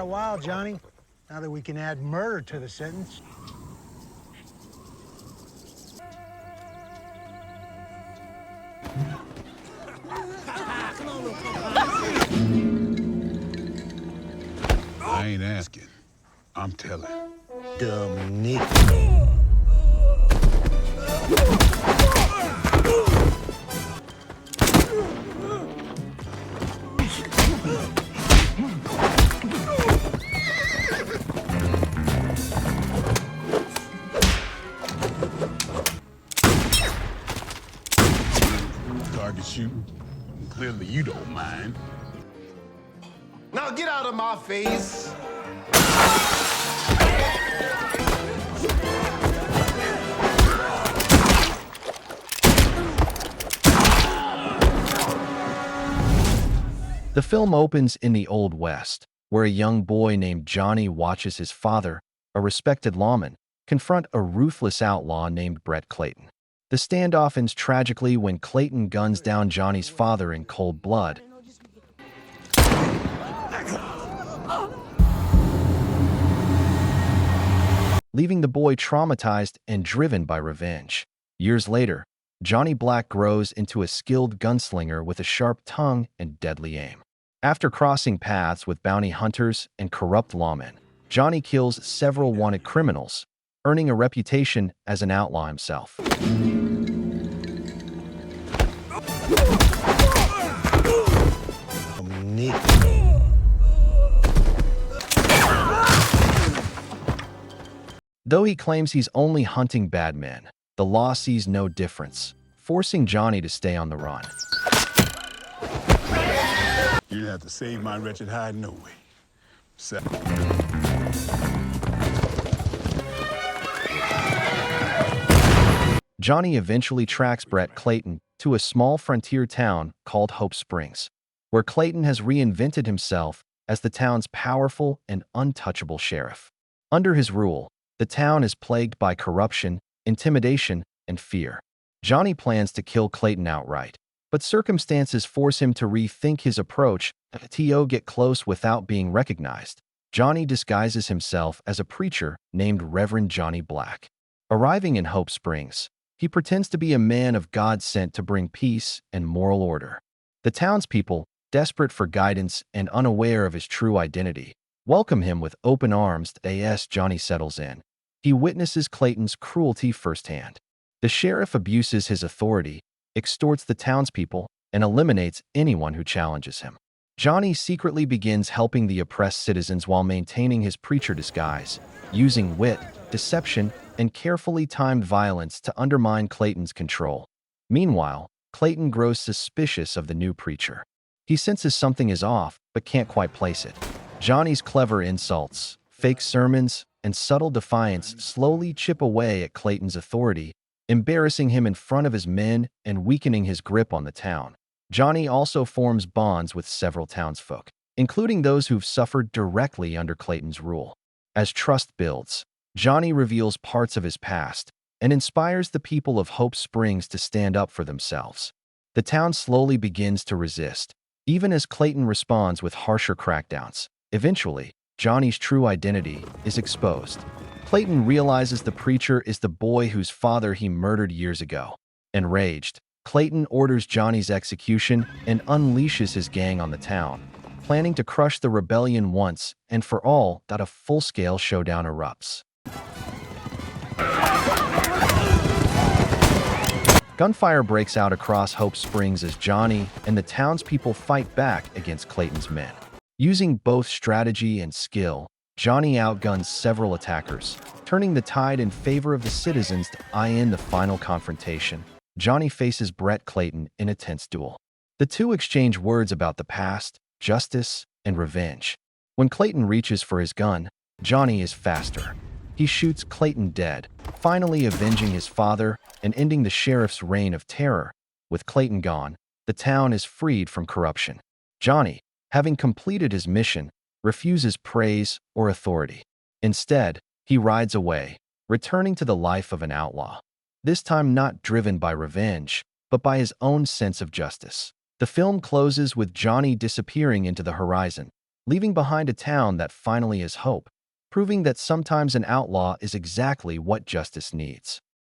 A while, Johnny. Now that we can add murder to the sentence. I ain't asking. I'm telling. Dominique. Target shooting. Clearly you don't mind. Now get out of my face. The film opens in the Old West, where a young boy named Johnny watches his father, a respected lawman, confront a ruthless outlaw named Brett Clayton. The standoff ends tragically when Clayton guns down Johnny's father in cold blood, leaving the boy traumatized and driven by revenge. Years later, Johnny Black grows into a skilled gunslinger with a sharp tongue and deadly aim. After crossing paths with bounty hunters and corrupt lawmen, Johnny kills several wanted criminals, earning a reputation as an outlaw himself. Dominique. Though he claims he's only hunting bad men, the law sees no difference, forcing Johnny to stay on the run. You'd have to save my wretched hide no way. Johnny eventually tracks Brett Clayton to a small frontier town called Hope Springs, where Clayton has reinvented himself as the town's powerful and untouchable sheriff. Under his rule, the town is plagued by corruption, intimidation, and fear. Johnny plans to kill Clayton outright, but circumstances force him to rethink his approach. To get close without being recognized, Johnny disguises himself as a preacher named Reverend Johnny Black. Arriving in Hope Springs, he pretends to be a man of God sent to bring peace and moral order. The townspeople, desperate for guidance and unaware of his true identity, welcome him with open arms. As Johnny settles in, he witnesses Clayton's cruelty firsthand. The sheriff abuses his authority, extorts the townspeople, and eliminates anyone who challenges him. Johnny secretly begins helping the oppressed citizens while maintaining his preacher disguise, using wit, deception, and carefully timed violence to undermine Clayton's control. Meanwhile, Clayton grows suspicious of the new preacher. He senses something is off, but can't quite place it. Johnny's clever insults, fake sermons, and subtle defiance slowly chip away at Clayton's authority, embarrassing him in front of his men and weakening his grip on the town. Johnny also forms bonds with several townsfolk, including those who've suffered directly under Clayton's rule. As trust builds, Johnny reveals parts of his past and inspires the people of Hope Springs to stand up for themselves. The town slowly begins to resist, even as Clayton responds with harsher crackdowns. Eventually, Johnny's true identity is exposed. Clayton realizes the preacher is the boy whose father he murdered years ago. Enraged, Clayton orders Johnny's execution and unleashes his gang on the town, planning to crush the rebellion once and for all. A full-scale showdown erupts. Gunfire breaks out across Hope Springs as Johnny and the townspeople fight back against Clayton's men. Using both strategy and skill, Johnny outguns several attackers, turning the tide in favor of the citizens. In the final confrontation, Johnny faces Brett Clayton in a tense duel. The two exchange words about the past, justice, and revenge. When Clayton reaches for his gun, Johnny is faster. He shoots Clayton dead, finally avenging his father and ending the sheriff's reign of terror. With Clayton gone, the town is freed from corruption. Johnny, having completed his mission, refuses praise or authority. Instead, he rides away, returning to the life of an outlaw. This time not driven by revenge, but by his own sense of justice. The film closes with Johnny disappearing into the horizon, leaving behind a town that finally has hope, proving that sometimes an outlaw is exactly what justice needs.